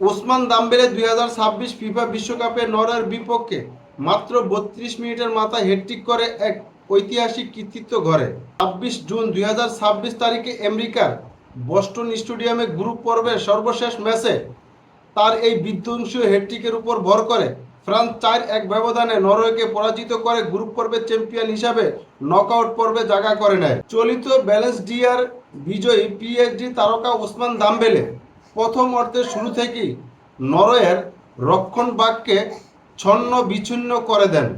Osman দাম্বেলে 2026 FIFA বিশ্বকাপে নরওয়ের বিপক্ষে মাত্র 32 মিনিটের মাথায় হ্যাটট্রিক করে এক ঐতিহাসিক কৃতিত্ব গড়ে। 26 জুন 2026 তারিখে আমেরিকার বস্টন স্টেডিয়ামে গ্রুপ পর্বের সর্বশেষ ম্যাচে তার এই বিধ্বংসী হ্যাটট্রিকের উপর ভর করে ফ্রান্স 4-1 ব্যবধানে নরওয়েকে পরাজিত করে গ্রুপ পর্বের চ্যাম্পিয়ন হিসাবে নকআউট পর্বে জায়গা করে নেয়। চলিত ব্যালেন্স ডিয়ার বিজয়ী পিএসজি তারকা ওসমান দাম্বেলে প্রথম অর্ধের শুরু থেকেই নরওয়ের রক্ষণভাগকে ছন্ন বিচ্ছিন্ন করে দেন।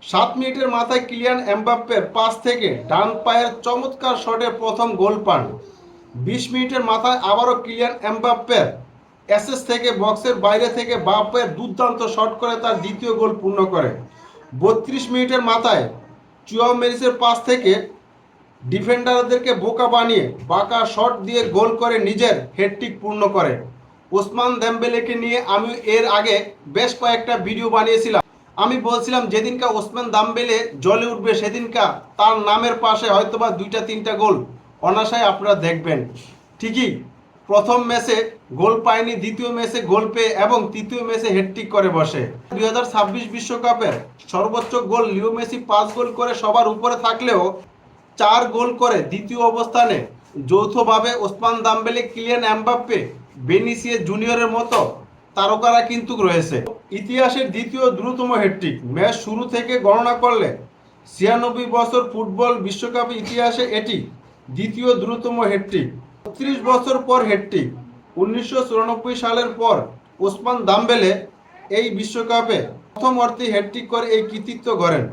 7 মিনিটের মাথায় কিলিয়ান এমবাপ্পের পাস থেকে ডান পায়ের চমৎকার শটে প্রথম গোল পান। 20 মিনিটের মাথায় আবারও কিলিয়ান এমবাপ্পের অ্যাসেস থেকে বক্সের বাইরে থেকে বাঁ পায়ের দুর্দান্ত শট করে তার দ্বিতীয় গোল পূর্ণ করে। 32 মিনিটের মাথায় চুয়াও মেরিসের পাস থেকে ডিফেন্ডারদেরকে বোকা বানিয়ে বাঁকা শট দিয়ে গোল করে নিজের হ্যাটট্রিক পূর্ণ করে। ওসমান দেমবেলেকে নিয়ে আমি এর আগে বেশ কয়েকটা ভিডিও বানিয়েছিলাম। আমি বলছিলাম যেদিনকা ওসমান দাম্বেলে জ্বলে উঠবে সেদিনকা তার নামের পাশে হয়তোবা 2-3টা গোল অনায়াসে আপনারা দেখবেন। ঠিকই প্রথম ম্যাচে গোল পায়নি, দ্বিতীয় ম্যাচে গোল পেয়ে এবং তৃতীয় ম্যাচে হ্যাটট্রিক করে বসে। 2026 বিশ্বকাপের সর্বোচ্চ গোল লিও মেসি 5 গোল করে সবার উপরে থাকলেও 4 গোল করে দ্বিতীয় অবস্থানে যৌথভাবে ওসমান দাম্বেলে, কিলিয়ান এমবাপ্পে, ভিনিসিয়াস জুনিয়রের মতো তারকারা কিন্তু রয়েছে। ইতিহাসের দ্বিতীয় দ্রুততম হ্যাটট্রিক ম্যাচ শুরু থেকে গণনা করলে 96 বছর ফুটবল বিশ্বকাপের ইতিহাসে এটি দ্বিতীয় দ্রুততম হ্যাটট্রিক। 30 বছর পর হ্যাটট্রিক। 1994 সালের পর ওসমান দাম্বেলে এই বিশ্বকাপে প্রথম অর্থে হ্যাটট্রিক করে এই কৃতিত্ব গড়েন।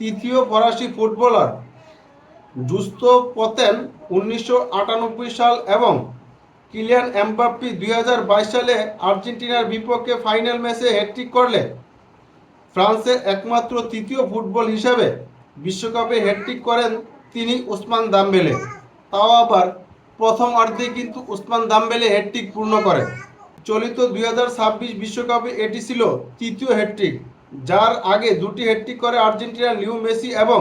তৃতীয় ফরাসি ফুটবলার জুস্তো পতেন 1998 সাল এবং কিলিয়ান এমবাপ্পে 2022 সালে আর্জেন্টিনার বিপক্ষে ফাইনাল ম্যাচে হ্যাটট্রিক করলে ফ্রান্সের একমাত্র তৃতীয় ফুটবল হিসাবে বিশ্বকাপে হ্যাটট্রিক করেন তিনি ওসমান দাম্বেলে। তাও আবার প্রথম অর্ধে কিন্তু ওসমান দাম্বেলে হ্যাটট্রিক পূর্ণ করেন। চলিত 2026 বিশ্বকাপে এটি ছিল তৃতীয় হ্যাটট্রিক, যার আগে দুটি হ্যাটট্রিক করে আর্জেন্টিনার লিও মেসি এবং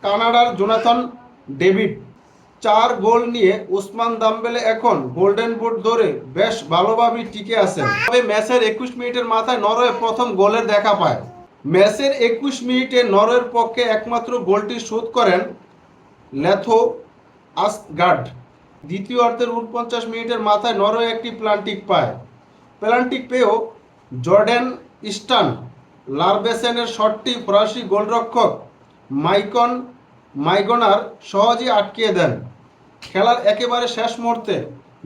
কানাডার জোনাথন ডেভিড। 4 গোল নিয়ে ওসমান দাম্বেলে এখন গোল্ডেন বুট ধরে বেশ ভালোভাবেই টিকে আছেন। তবে ম্যাচের 21 মিনিটের মাথায় নরওয়ে প্রথম গোলের দেখা পায়। ম্যাচের 21 মিনিটে নরওয়ের পক্ষে একমাত্র গোলটি শোধ করেন লেথো আসগার্ড। দ্বিতীয় অর্ধের 49 মিনিটের মাথায় নরওয়ে একটি প্লান্টিক পায়। প্লান্টিক পেয়েও জর্ডেন স্টান লারবেসেনের শটটি ফরাসি গোলরক্ষক মাইগনার সহজেই আটকিয়ে দেন। খেলার একেবারে শেষ মুহূর্তে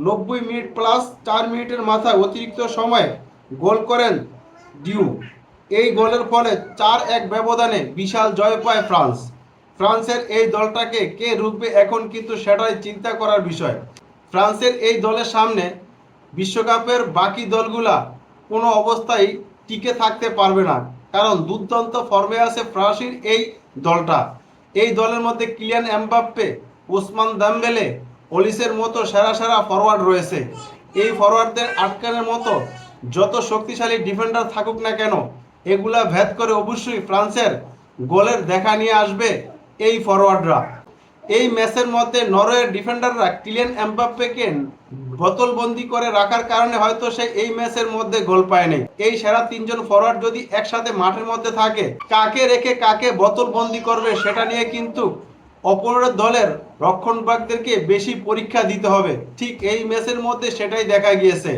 90 মিনিট প্লাস 4 মিনিটের মাথায় অতিরিক্ত সময়ে গোল করেন ডিউ। এই গোলের ফলে 4-1 ব্যবধানে বিশাল জয় পায় ফ্রান্স। ফ্রান্সের এই দলটাকে কে রুখবে এখন কিন্তু সেটাই চিন্তা করার বিষয়। ফ্রান্সের এই দলের সামনে বিশ্বকাপের বাকি দলগুলা কোনো অবস্থায় টিকে থাকতে পারবে না, কারণ দুর্দান্ত ফর্মে আছে ফরাসির এই দলটা। এই দলের মধ্যে কিলিয়ান এমবাপ্পে, ওসমান দাম্বেলে, অলিসের মতো সেরা সেরা ফরওয়ার্ড রয়েছে। এই ফরওয়ার্ডদের আটকানোর মতো যত শক্তিশালী ডিফেন্ডার থাকুক না কেন, এগুলা ভেদ করে অবশ্যই ফ্রান্সের গোলের দেখা নিয়ে আসবে এই ফরওয়ার্ডরা। এই ম্যাচের মধ্যে নরওয়ের ডিফেন্ডাররা কিলিয়ান এমবাপ্পেকে বোতলবন্দি করে রাখার কারণে হয়তো সে এই ম্যাচের মধ্যে গোল পায়নি। এই সেরা 3 জন ফরওয়ার্ড যদি একসাথে মাঠের মধ্যে থাকে, কাকে রেখে কাকে বোতলবন্দি করবে সেটা নিয়ে কিন্তু অপরের দলের রক্ষণভাগদেরকে বেশি পরীক্ষা দিতে হবে। ঠিক এই ম্যাচের মধ্যে সেটাই দেখা গিয়েছে।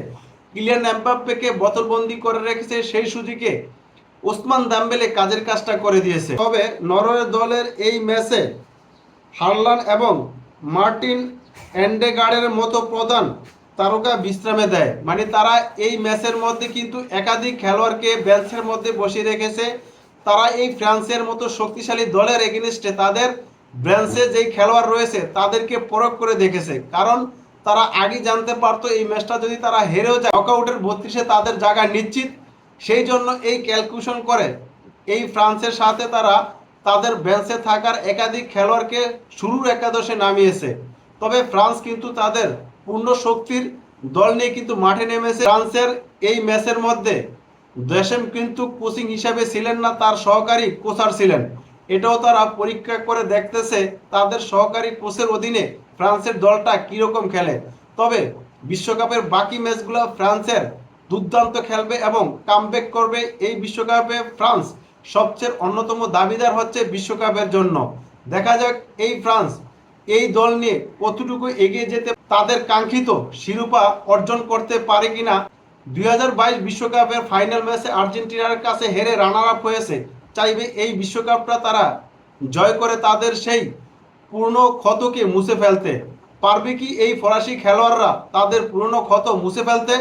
কিলিয়ান এমবাপ্পেকে বোতলবন্দি করে রেখেছে, সেই সুযোগে ওসমান দাম্বেলে কাজের কাজটা করে দিয়েছে। তবে নরওয়ে দলের এই ম্যাচে হারলান এবং মার্টিন অ্যান্ডেগার্ডের মতো প্রধান তারকা বিশ্রামে দেয়। মানে তারা এই ম্যাচের মধ্যে কিন্তু একাধিক খেলোয়াড়কে বেঞ্চের মধ্যে বসিয়ে রেখেছে। তারা এই ফ্রান্সের মতো শক্তিশালী দলের এগেনস্টে তাদের বেঞ্চে যেই খেলোয়াড় রয়েছে তাদেরকে প্রয়োগ করে দেখেছে, কারণ তারা আগে জানতে পারতো এই ম্যাচটা যদি তারা হেরেও যায় নকআউটের 32-এ তাদের জায়গা নিশ্চিত। সেই জন্য এই ক্যালকুলেশন করে এই ফ্রান্সের সাথে তারা তাদের বেঞ্চে থাকার একাধিক খেলোয়াড়কে শুরুর একাদশে নামিয়েছে। তবে ফ্রান্স কিন্তু তাদের পূর্ণ শক্তির দল নিয়ে কিন্তু মাঠে নেমেছে। ফ্রান্সের এই ম্যাচের মধ্যে দেশেম কিন্তু কোচিং হিসাবে ছিলেন না, তার সহকারী কোচার ছিলেন। এটাও তারা পরীক্ষা করে দেখতেছে তাদের সহকারী কোচের অধীনে ফ্রান্সের দলটা কীরকম খেলে। তবে বিশ্বকাপের বাকি ম্যাচগুলো ফ্রান্সের দুর্দান্ত খেলবে এবং কামব্যাক করবে। এই বিশ্বকাপে ফ্রান্স সবচেয়ে অন্যতম দাবিদার হচ্ছে বিশ্বকাপের জন্য। দেখা যাক এই ফ্রান্স এই দল নিয়ে কতটুকু এগিয়ে যেতে তাদের কাঙ্ক্ষিত শিরোপা অর্জন করতে পারে কিনা। 2022 বিশ্বকাপের ফাইনাল ম্যাচে আর্জেন্টিনার কাছে হেরে রানার আপ হয়েছে, চাইবে এই বিশ্বকাপটা তারা জয় করে তাদের সেই পুরনো ক্ষতকে মুছে ফেলতে। পারবে কি এই ফরাসি খেলোয়াড়রা তাদের পুরনো ক্ষত মুছে ফেলতে?